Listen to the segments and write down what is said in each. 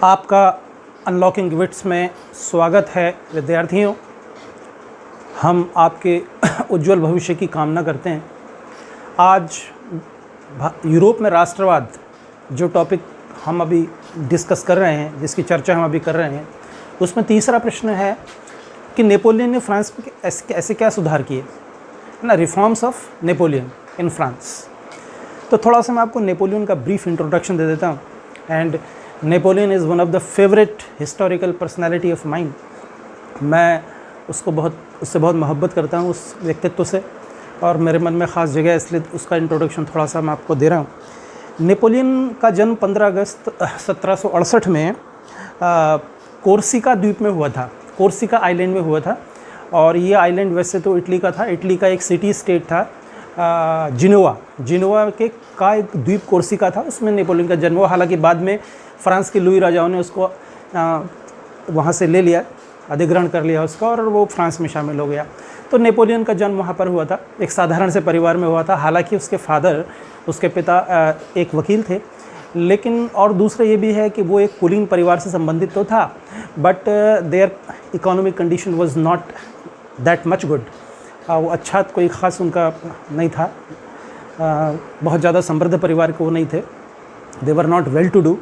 आपका unlocking wits में स्वागत है विद्यार्थियों। हम आपके उज्जवल भविष्य की कामना करते हैं। आज यूरोप में राष्ट्रवाद जो टॉपिक हम अभी डिस्कस कर रहे हैं, जिसकी चर्चा हम अभी कर रहे हैं, उसमें तीसरा प्रश्न है कि नेपोलियन ने फ्रांस में ऐसे क्या सुधार किए, है ना, reforms of Napoleon in France. तो थोड़ा सा मैं आपको नेपोलियन का ब्रीफ इंट्रोडक्शन दे देता हूँ। And Napoleon is one of the favourite historical personality of mind. मैं उससे बहुत मोहब्बत करता हूँ, उस व्यक्तित्व से, और मेरे मन में ख़ास जगह है, इसलिए उसका इंट्रोडक्शन थोड़ा सा मैं आपको दे रहा हूँ। नेपोलियन का जन्म 15 अगस्त 1768 में कोर्सिका द्वीप में हुआ था, कोर्सिका आइलैंड में हुआ था। और ये आइलैंड वैसे तो इटली का था, इटली का एक सिटी स्टेट था जिनोवा के का एक द्वीप कोर्सिका था, उसमें नेपोलियन का जन्म हुआ। हालांकि बाद में फ्रांस के लुई राजाओं ने उसको वहाँ से ले लिया, अधिग्रहण कर लिया उसका, और वो फ्रांस में शामिल हो गया। तो नेपोलियन का जन्म वहाँ पर हुआ था, एक साधारण से परिवार में हुआ था। हालांकि उसके पिता एक वकील थे, लेकिन और दूसरा ये भी है कि वो एक कुलीन परिवार से संबंधित तो था, but their economic condition was not that much good. वो अच्छा कोई ख़ास उनका नहीं था, बहुत ज़्यादा समृद्ध परिवार के वो नहीं थे, they were not well to do.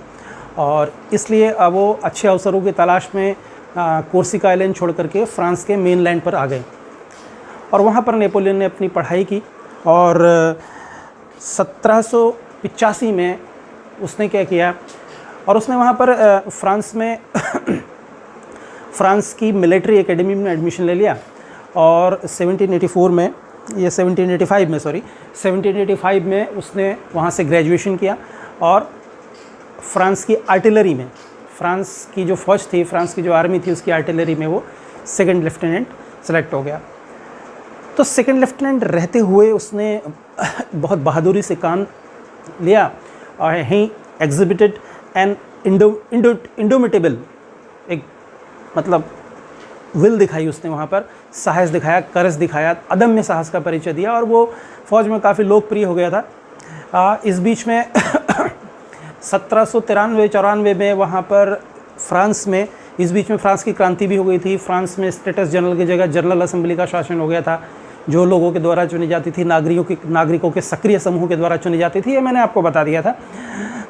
और इसलिए वो अच्छे अवसरों की तलाश में कोर्सिका आइलैंड छोड़ करके फ्रांस के मेन लैंड पर आ गए, और वहाँ पर नेपोलियन ने अपनी पढ़ाई की। और 1785 में उसने क्या किया, और उसने वहाँ पर फ्रांस में फ्रांस की मिलिट्री एकेडमी में एडमिशन ले लिया। और 1785 में उसने वहाँ से ग्रेजुएशन किया, और फ्रांस की आर्टिलरी में, फ्रांस की जो फ़ौज थी, फ्रांस की जो आर्मी थी, उसकी आर्टिलरी में वो सेकंड लेफ्टिनेंट सेलेक्ट हो गया। तो सेकंड लेफ्टिनेंट रहते हुए उसने बहुत बहादुरी से काम लिया, और ही एग्जिबिटेड एन इंडोमिटेबल, एक मतलब विल दिखाई उसने, वहाँ पर साहस दिखाया, करज दिखाया, अदम्य साहस का परिचय दिया, और वो फ़ौज में काफ़ी लोकप्रिय हो गया था। इस बीच में 1793-94 में वहाँ पर फ्रांस में, इस बीच में फ्रांस की क्रांति भी हो गई थी। फ्रांस में स्टेटस जनरल की जगह जनरल असेंबली का शासन हो गया था, जो लोगों के द्वारा चुनी जाती थी, नागरिकों के सक्रिय समूह के द्वारा चुनी जाती थी। ये मैंने आपको बता दिया था।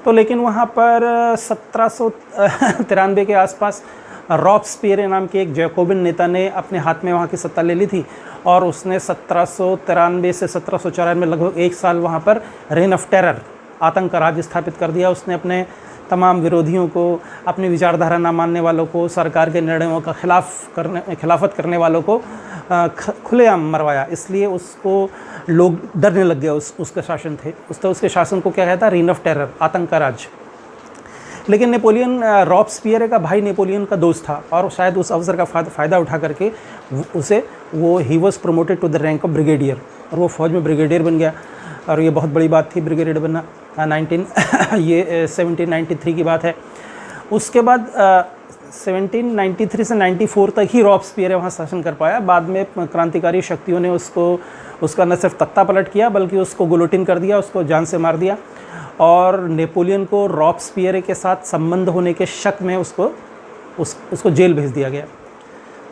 तो लेकिन वहाँ पर 1793 के आसपास रॉब्सपियर नाम के एक जैकोबिन नेता ने अपने हाथ में वहाँ की सत्ता ले ली थी, और उसने 1793 से 1794 में लगभग 1 साल वहाँ पर रेन ऑफ टेरर, आतंक का राज स्थापित कर दिया। उसने अपने तमाम विरोधियों को, अपनी विचारधारा ना मानने वालों को, सरकार के निर्णयों का खिलाफत करने वालों को खुलेआम मरवाया। इसलिए उसको लोग डरने लग गए उसके शासन थे। उसके शासन को क्या कहता है, रेन ऑफ टेरर, आतंक का राज। लेकिन नेपोलियन रॉब्सपियर का भाई नेपोलियन का दोस्त था, और शायद उस अवसर का फ़ायदा उठा करके he was promoted to the rank of brigadier, और वो फ़ौज में ब्रिगेडियर बन गया। और ये बहुत बड़ी बात थी ब्रिगेडियर बनना। 1793 की बात है। उसके बाद 1793 से 94 तक ही रॉब्सपियर वहाँ शासन कर पाया। बाद में क्रांतिकारी शक्तियों ने उसका न सिर्फ तख्ता पलट किया, बल्कि उसको गुलोटिन कर दिया, उसको जान से मार दिया। और नेपोलियन को रॉब्सपियर के साथ संबंध होने के शक में उसको जेल भेज दिया गया।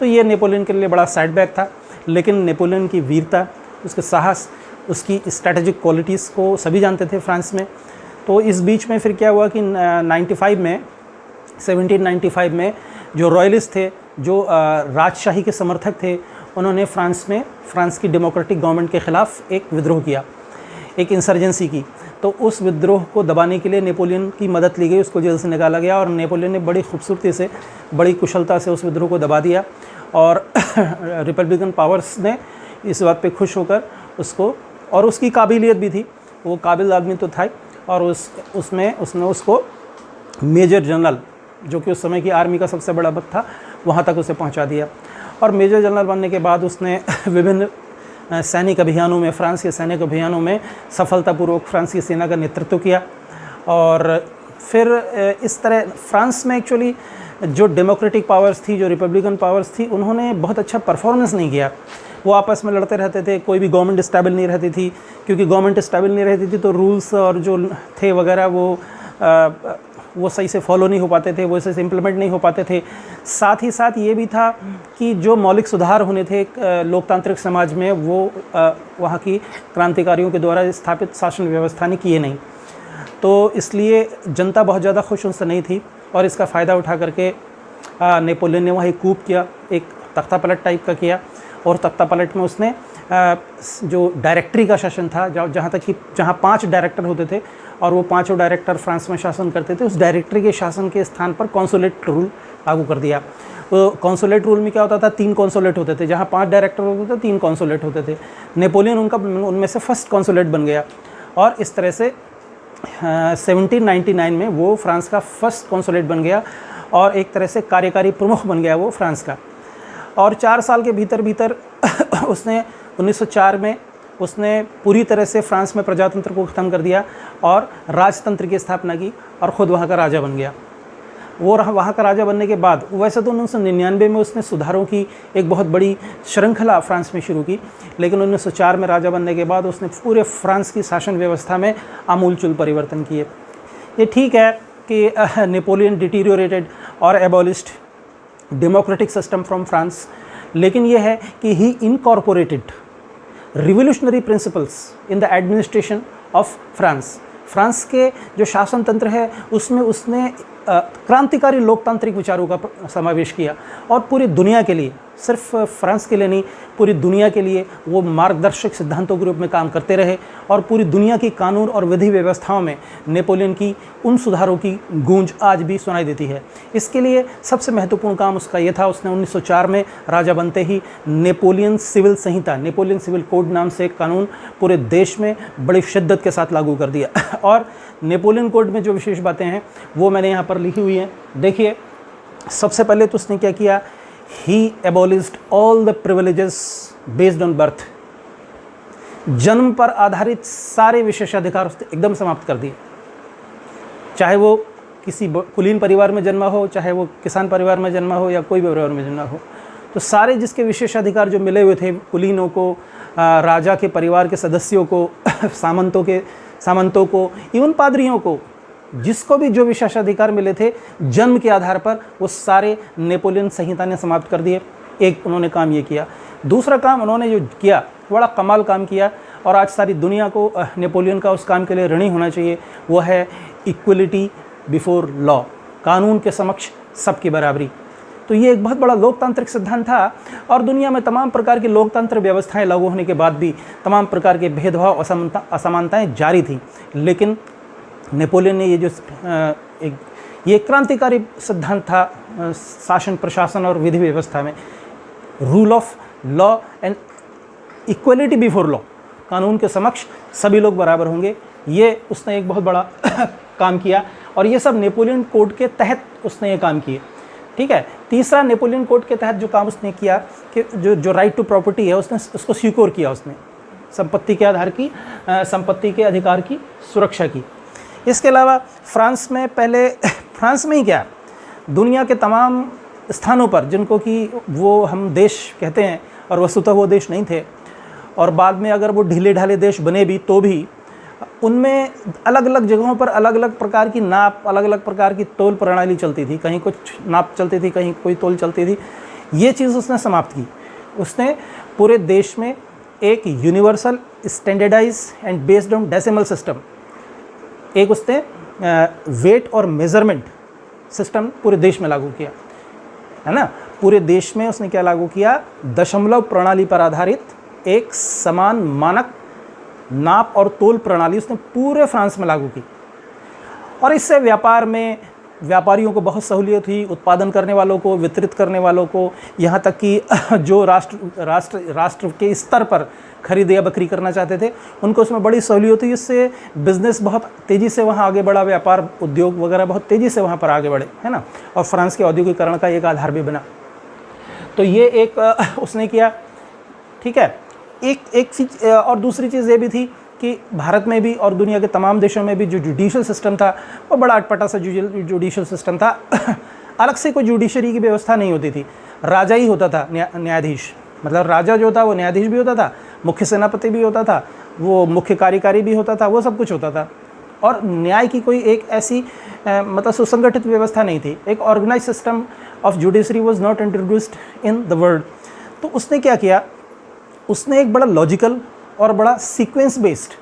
तो ये नेपोलियन के लिए बड़ा सेटबैक था। लेकिन नेपोलियन की वीरता, उसके साहस, उसकी स्ट्रैटेजिक क्वालिटीज़ को सभी जानते थे फ्रांस में। तो इस बीच में फिर क्या हुआ कि 1795 में जो रॉयलिस्ट थे, जो राजशाही के समर्थक थे, उन्होंने फ्रांस की डेमोक्रेटिक गवर्नमेंट के ख़िलाफ़ एक विद्रोह किया, एक इंसर्जेंसी की। तो उस विद्रोह को दबाने के लिए नेपोलियन की मदद ली गई, उसको जेल से निकाला गया, और नेपोलियन ने बड़ी खूबसूरती से, बड़ी कुशलता से उस विद्रोह को दबा दिया। और रिपब्लिकन पावर्स ने इस बात पे खुश होकर उसको, और उसकी काबिलियत भी थी, वो काबिल आदमी तो था, और उसने उसको मेजर जनरल, जो कि उस समय की आर्मी का सबसे बड़ा पद था, वहाँ तक उसे पहुँचा दिया। और मेजर जनरल बनने के बाद उसने विभिन्न सैनिक अभियानों में, फ्रांस के सैनिक अभियानों में सफलतापूर्वक फ्रांस की सेना का नेतृत्व किया। और फिर इस तरह फ्रांस में एक्चुअली जो डेमोक्रेटिक पावर्स थी, जो रिपब्लिकन पावर्स थी, उन्होंने बहुत अच्छा परफॉर्मेंस नहीं किया। वो आपस में लड़ते रहते थे, कोई भी गवर्नमेंट स्टेबल नहीं रहती थी, क्योंकि गवर्नमेंट स्टेबल नहीं रहती थी तो रूल्स और जो थे वगैरह वो वो सही से फॉलो नहीं हो पाते थे, वो सही से इम्प्लीमेंट नहीं हो पाते थे। साथ ही साथ ये भी था कि जो मौलिक सुधार होने थे लोकतांत्रिक समाज में, वो वहाँ की क्रांतिकारियों के द्वारा स्थापित शासन व्यवस्था ने किए नहीं। तो इसलिए जनता बहुत ज़्यादा खुश उनसे नहीं थी, और इसका फ़ायदा उठा करके नेपोलियन ने वहाँ एक कूप किया, एक तख्ता पलट टाइप का किया। और तख्ता पलट में उसने जो डायरेक्टरी का शासन था, जहाँ 5 डायरेक्टर होते थे और वो 5 डायरेक्टर फ्रांस में शासन करते थे, उस डायरेक्टरी के शासन के स्थान पर कॉन्सुलेट रूल लागू कर दिया। तो कॉन्सुलेट रूल में क्या होता था, 3 कॉन्सुलेट होते थे, जहाँ 5 डायरेक्टर होते थे 3 कॉन्सुलेट होते थे। नेपोलियन उनमें से फर्स्ट कॉन्सुलेट बन गया, और इस तरह से 1799 में वो फ्रांस का फर्स्ट कॉन्सुलेट बन गया, और एक तरह से कार्यकारी प्रमुख बन गया वो फ्रांस का। और 4 साल के भीतर उसने 1904 में उसने पूरी तरह से फ्रांस में प्रजातंत्र को ख़त्म कर दिया और राजतंत्र की स्थापना की, और ख़ुद वहाँ का राजा बन गया। वो वहाँ का राजा बनने के बाद, वैसे तो 1999 में उसने सुधारों की एक बहुत बड़ी श्रृंखला फ्रांस में शुरू की, लेकिन 1904 में राजा बनने के बाद उसने पूरे फ्रांस की शासन व्यवस्था में आमूलचूल परिवर्तन किए। ये ठीक है कि नेपोलियन डिटीरियोरेटेड और abolished democratic system from France, लेकिन ये है कि he incorporated revolutionary principles in the administration of France. France के जो शासन तंत्र है उसमें उसने क्रांतिकारी लोकतांत्रिक विचारों का समावेश किया, और पूरी दुनिया के लिए, सिर्फ फ्रांस के लिए नहीं, पूरी दुनिया के लिए वो मार्गदर्शक सिद्धांतों के रूप में काम करते रहे। और पूरी दुनिया की कानून और विधि व्यवस्थाओं में नेपोलियन की उन सुधारों की गूंज आज भी सुनाई देती है। इसके लिए सबसे महत्वपूर्ण काम उसका ये था, उसने 1904 में राजा बनते ही नेपोलियन सिविल संहिता, नेपोलियन सिविल कोड नाम से एक कानून पूरे देश में बड़ी शिद्दत के साथ लागू कर दिया। और नेपोलियन कोड में जो विशेष बातें हैं वो मैंने यहाँ पर लिखी हुई हैं। देखिए, सबसे पहले तो उसने क्या किया, he abolished all the privileges based on birth. जन्म पर आधारित सारे विशेषाधिकार उसने एकदम समाप्त कर दिए, चाहे वो किसी कुलीन परिवार में जन्मा हो, चाहे वो किसान परिवार में जन्मा हो, या कोई भी परिवार में जन्मा हो। तो सारे जिसके विशेषाधिकार जो मिले हुए थे कुलीनों को, राजा के परिवार के सदस्यों को, सामंतों को, इवन पादरियों को, जिसको भी जो विशेषाधिकार मिले थे जन्म के आधार पर, वो सारे नेपोलियन संहिता ने समाप्त कर दिए। एक उन्होंने काम ये किया। दूसरा काम उन्होंने जो किया, बड़ा कमाल काम किया, और आज सारी दुनिया को नेपोलियन का उस काम के लिए ऋणी होना चाहिए, वो है इक्वलिटी बिफोर लॉ, कानून के समक्ष सबकी बराबरी। तो ये एक बहुत बड़ा लोकतांत्रिक सिद्धांत था, और दुनिया में तमाम प्रकार की लोकतंत्र व्यवस्थाएं लागू होने के बाद भी तमाम प्रकार के भेदभाव, असमानताएं जारी थी। लेकिन नेपोलियन ने ये क्रांतिकारी सिद्धांत था शासन, प्रशासन और विधि व्यवस्था में, rule of law and equality before law, कानून के समक्ष सभी लोग बराबर होंगे। ये उसने एक बहुत बड़ा काम किया, और ये सब नेपोलियन कोड के तहत उसने ये काम किए। ठीक है। तीसरा, नेपोलियन कोड के तहत जो काम उसने किया कि जो राइट टू प्रॉपर्टी है उसने उसको सिक्योर किया, उसने संपत्ति के आधार की, संपत्ति के अधिकार की सुरक्षा की। इसके अलावा फ्रांस में पहले, फ्रांस में ही क्या, दुनिया के तमाम स्थानों पर जिनको कि वो हम देश कहते हैं, और वस्तुतः वो देश नहीं थे, और बाद में अगर वो ढीले ढाले देश बने भी तो भी उनमें अलग अलग जगहों पर अलग अलग प्रकार की नाप, अलग अलग प्रकार की तौल प्रणाली चलती थी। कहीं कुछ नाप चलती थी, कहीं कोई तौल चलती थी। ये चीज़ उसने समाप्त की। उसने पूरे देश में एक universal standardize and based on decimal system, एक उसने वेट और मेज़रमेंट सिस्टम पूरे देश में लागू किया, है ना। पूरे देश में उसने क्या लागू किया, दशमलव प्रणाली पर आधारित एक समान मानक नाप और तोल प्रणाली उसने पूरे फ्रांस में लागू की। और इससे व्यापार में व्यापारियों को बहुत सहूलियत हुई, उत्पादन करने वालों को, वितरित करने वालों को, यहाँ तक कि जो राष्ट्र के स्तर पर खरीद या बिक्री करना चाहते थे उनको उसमें बड़ी सहूलियत हुई। इससे बिज़नेस बहुत तेज़ी से वहाँ आगे बढ़ा, व्यापार उद्योग वगैरह बहुत तेज़ी से वहाँ पर आगे बढ़े, है ना। और फ्रांस के औद्योगिकरण का एक आधार भी बना। तो ये एक उसने किया, ठीक है। एक चीज़ और दूसरी चीज़ ये भी थी कि भारत में भी और दुनिया के तमाम देशों में भी जो जुडिशल सिस्टम था वो बड़ा अटपटा सा जुडिशल सिस्टम था। अलग से कोई जुडिशरी की व्यवस्था नहीं होती थी, राजा ही होता था न्यायाधीश। मतलब राजा जो था वो न्यायाधीश भी होता था, मुख्य सेनापति भी होता था, वो मुख्य कार्यकारी भी होता था, वो सब कुछ होता था। और न्याय की कोई एक ऐसी मतलब सुसंगठित व्यवस्था नहीं थी, एक organize system of judiciary was not introduced in the world. तो उसने क्या किया, उसने एक बड़ा लॉजिकल और बड़ा सीक्वेंस बेस्ड,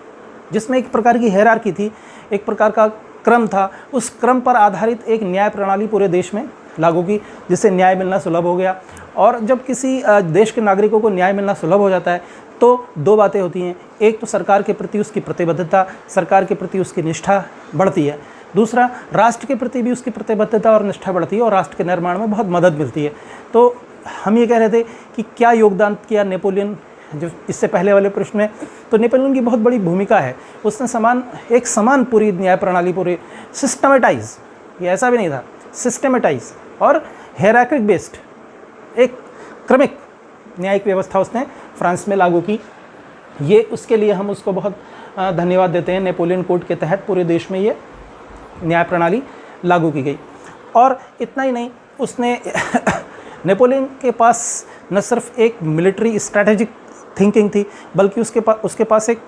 जिसमें एक प्रकार की हायरार्की थी, एक प्रकार का क्रम था, उस क्रम पर आधारित एक न्याय प्रणाली पूरे देश में लागू की, जिससे न्याय मिलना सुलभ हो गया। और जब किसी देश के नागरिकों को न्याय मिलना सुलभ हो जाता है तो दो बातें होती हैं, एक तो सरकार के प्रति उसकी प्रतिबद्धता, सरकार के प्रति उसकी निष्ठा बढ़ती है, दूसरा राष्ट्र के प्रति भी उसकी प्रतिबद्धता और निष्ठा बढ़ती है और राष्ट्र के निर्माण में बहुत मदद मिलती है। तो हम ये कह रहे थे कि क्या योगदान किया नेपोलियन, जो इससे पहले वाले प्रश्न में, तो नेपोलियन की बहुत बड़ी भूमिका है। उसने एक समान पूरी न्याय प्रणाली, पूरी सिस्टमेटाइज, ये ऐसा भी नहीं था, सिस्टमेटाइज और हायरार्किक बेस्ड एक क्रमिक न्यायिक व्यवस्था उसने फ्रांस में लागू की। ये उसके लिए हम उसको बहुत धन्यवाद देते हैं। नेपोलियन कोड के तहत पूरे देश में ये न्याय प्रणाली लागू की गई। और इतना ही नहीं, उसने नेपोलियन के पास न सिर्फ एक मिलिट्री स्ट्रैटेजिक थिंकिंग थी, बल्कि उसके पास एक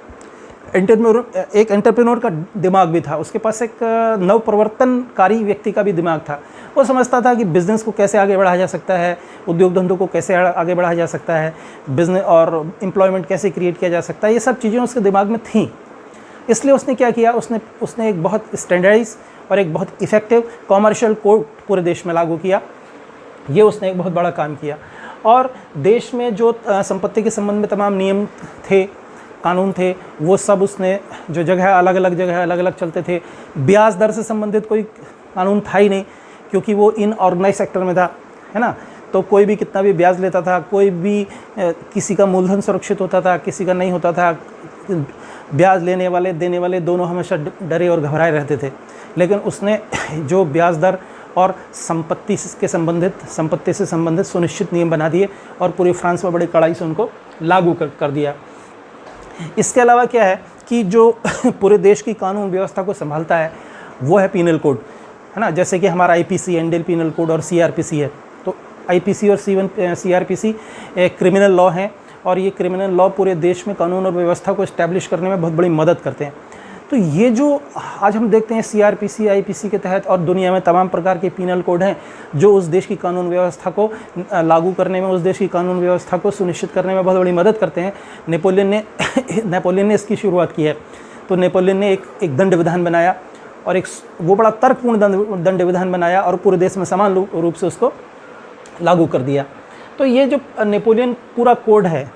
एंटरप्रेन्योर का दिमाग भी था, उसके पास एक नवप्रवर्तनकारी व्यक्ति का भी दिमाग था। वो समझता था कि बिज़नेस को कैसे आगे बढ़ाया जा सकता है, उद्योग धंधों को कैसे आगे बढ़ाया जा सकता है, बिज़नेस और एम्प्लॉयमेंट कैसे क्रिएट किया जा सकता है, ये सब चीज़ें उसके दिमाग में थीं। इसलिए उसने क्या किया, उसने एक बहुत स्टैंडर्डाइज और एक बहुत इफ़ेक्टिव कॉमर्शियल कोड पूरे देश में लागू किया। ये उसने एक बहुत बड़ा काम किया। और देश में जो संपत्ति के संबंध में तमाम नियम थे, कानून थे, वो सब उसने, जो जगह अलग अलग चलते थे, ब्याज दर से संबंधित कोई कानून था ही नहीं, क्योंकि वो इन ऑर्गेनाइज सेक्टर में था, है ना। तो कोई भी कितना भी ब्याज लेता था, कोई भी किसी का मूलधन सुरक्षित होता था, किसी का नहीं होता था। ब्याज लेने वाले देने वाले दोनों हमेशा डरे और घबराए रहते थे। लेकिन उसने जो ब्याज दर और संपत्ति से संबंधित सुनिश्चित नियम बना दिए और पूरी फ्रांस में बड़ी कड़ाई से उनको लागू कर दिया। इसके अलावा क्या है कि जो पूरे देश की कानून व्यवस्था को संभालता है वो है पीनल कोड, है ना। जैसे कि हमारा आईपीसी, इंडियन पीनल कोड और सीआरपीसी है। तो आईपीसी और सीआरपीसी क्रिमिनल लॉ हैं और ये क्रिमिनल लॉ पूरे देश में कानून और व्यवस्था को इस्टेब्लिश करने में बहुत बड़ी मदद करते हैं। तो ये जो आज हम देखते हैं सीआरपीसी, आईपीसी के तहत और दुनिया में तमाम प्रकार के पीनल कोड हैं जो उस देश की कानून व्यवस्था को लागू करने में, उस देश की कानून व्यवस्था को सुनिश्चित करने में बहुत बड़ी मदद करते हैं। नेपोलियन ने इसकी शुरुआत की है। तो नेपोलियन ने एक दंड विधान बनाया और वो बड़ा तर्कपूर्ण दंड विधान बनाया और पूरे देश में समान रूप से उसको लागू कर दिया। तो ये जो नेपोलियन पूरा कोड है,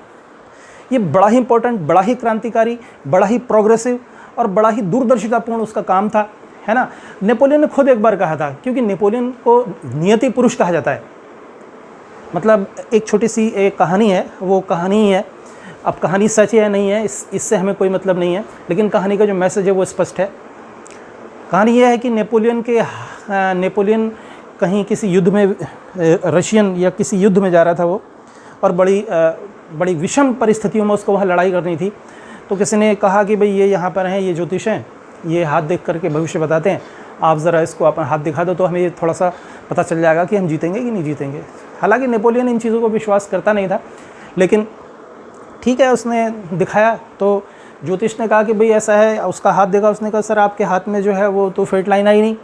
ये बड़ा ही इंपॉर्टेंट, बड़ा ही क्रांतिकारी, बड़ा ही प्रोग्रेसिव और बड़ा ही दूरदर्शितापूर्ण उसका काम था, है ना। नेपोलियन ने खुद एक बार कहा था, क्योंकि नेपोलियन को नियति पुरुष कहा जाता है। मतलब एक छोटी सी एक कहानी है, वो कहानी ही है। अब कहानी सच है या नहीं है इससे हमें कोई मतलब नहीं है, लेकिन कहानी का जो मैसेज है वो स्पष्ट है। कहानी ये है कि नेपोलियन कहीं किसी युद्ध में, रशियन या किसी युद्ध में जा रहा था वो, और बड़ी विषम परिस्थितियों में उसको वहाँ लड़ाई करनी थी। तो किसी ने कहा कि भाई ये यहाँ पर हैं, ये ज्योतिष हैं, ये हाथ देख करके भविष्य बताते हैं, आप ज़रा इसको अपना हाथ दिखा दो तो हमें ये थोड़ा सा पता चल जाएगा कि हम जीतेंगे कि नहीं जीतेंगे। हालांकि नेपोलियन इन चीज़ों को विश्वास करता नहीं था, लेकिन ठीक है, उसने दिखाया। तो ज्योतिष ने कहा कि भाई ऐसा है, उसका हाथ देखा, उसने कहा सर आपके हाथ में जो है वो तो फेट लाइन आई नहीं,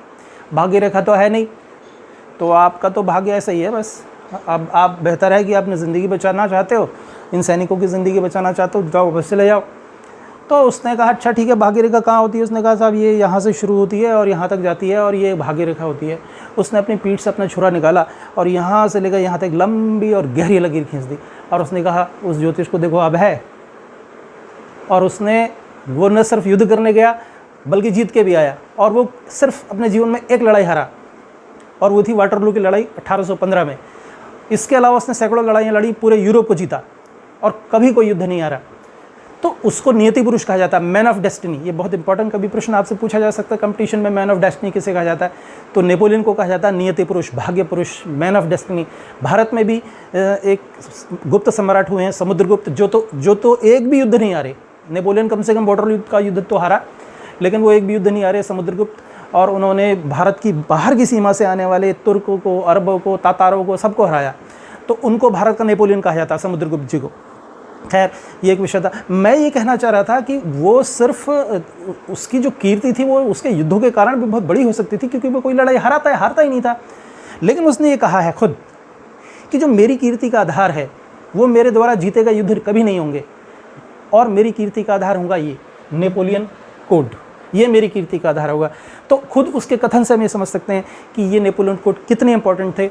भाग्य रेखा तो है नहीं, तो आपका तो भाग्य ऐसा ही है बस। अब आप बेहतर है कि आपने ज़िंदगी बचाना चाहते हो, इन सैनिकों की ज़िंदगी बचाना चाहते हो, जाओ बस चले जाओ। तो उसने कहा अच्छा ठीक है, भाग्य रेखा कहाँ होती है? उसने कहा साहब ये यहाँ से शुरू होती है और यहाँ तक जाती है और ये भाग्य रेखा होती है। उसने अपनी पीठ से अपना छुरा निकाला और यहाँ से लेकर यहाँ तक लंबी और गहरी लकीर खींच दी और उसने कहा उस ज्योतिष को देखो अब है। और वो न सिर्फ युद्ध करने गया बल्कि जीत के भी आया, और वो सिर्फ अपने जीवन में एक लड़ाई हारा, और वो थी वाटरलू की लड़ाई 1815 में। इसके अलावा उसने सैकड़ों लड़ाइयाँ लड़ी, पूरे यूरोप को जीता और कभी कोई युद्ध नहीं हारा। तो उसको नियति पुरुष कहा जाता है, मैन ऑफ डेस्टिनी। ये बहुत इंपॉर्टेंट कभी प्रश्न आपसे पूछा जा सकता है कंपटीशन में, मैन ऑफ डेस्टिनी किसे कहा जाता है? तो नेपोलियन को कहा जाता है नियति पुरुष, भाग्य पुरुष, मैन ऑफ डेस्टिनी। भारत में भी एक गुप्त सम्राट हुए हैं, समुद्रगुप्त, जो तो एक भी युद्ध नहीं हारे। नेपोलियन कम से कम वाटरलू का युद्ध तो हारा, लेकिन वो एक भी युद्ध नहीं हारे, समुद्रगुप्त। और उन्होंने भारत की बाहर की सीमा से आने वाले तुर्कों को, अरबों को, तातारों को, सबको हराया। तो उनको भारत का नेपोलियन कहा जाता है, समुद्रगुप्त जी को। खैर ये एक विषय था। मैं ये कहना चाह रहा था कि वो सिर्फ उसकी जो कीर्ति थी वो उसके युद्धों के कारण भी बहुत बड़ी हो सकती थी, क्योंकि वो कोई लड़ाई हारता ही नहीं था। लेकिन उसने ये कहा है खुद कि जो मेरी कीर्ति का आधार है वो मेरे द्वारा जीते गए युद्ध कभी नहीं होंगे, और मेरी कीर्ति का आधार होगा ये नेपोलियन कोड, ये मेरी कीर्ति का आधार होगा। तो खुद उसके कथन से हम ये समझ सकते हैं कि ये नेपोलियन कोड कितने इंपॉर्टेंट थे।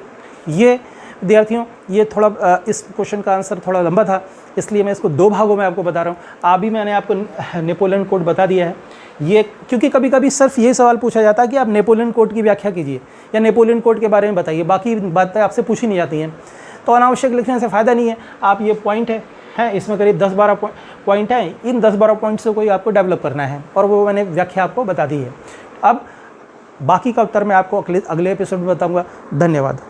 ये विद्यार्थियों, ये थोड़ा इस क्वेश्चन का आंसर थोड़ा लंबा था, इसलिए मैं इसको 2 भागों में आपको बता रहा हूँ। अभी मैंने आपको नेपोलियन कोड बता दिया है ये, क्योंकि कभी कभी सिर्फ ये सवाल पूछा जाता है कि आप नेपोलियन कोड की व्याख्या कीजिए या नेपोलियन कोड के बारे में बताइए, बाकी बातें आपसे पूछी नहीं जाती हैं। तो अनावश्यक लिखने से फ़ायदा नहीं है। आप ये पॉइंट है इसमें करीब 10-12 पॉइंट हैं, इन 10-12 पॉइंट से कोई आपको डेवलप करना है, और वो मैंने व्याख्या आपको बता दी है। अब बाकी का उत्तर मैं आपको अगले एपिसोड में बताऊँगा। धन्यवाद।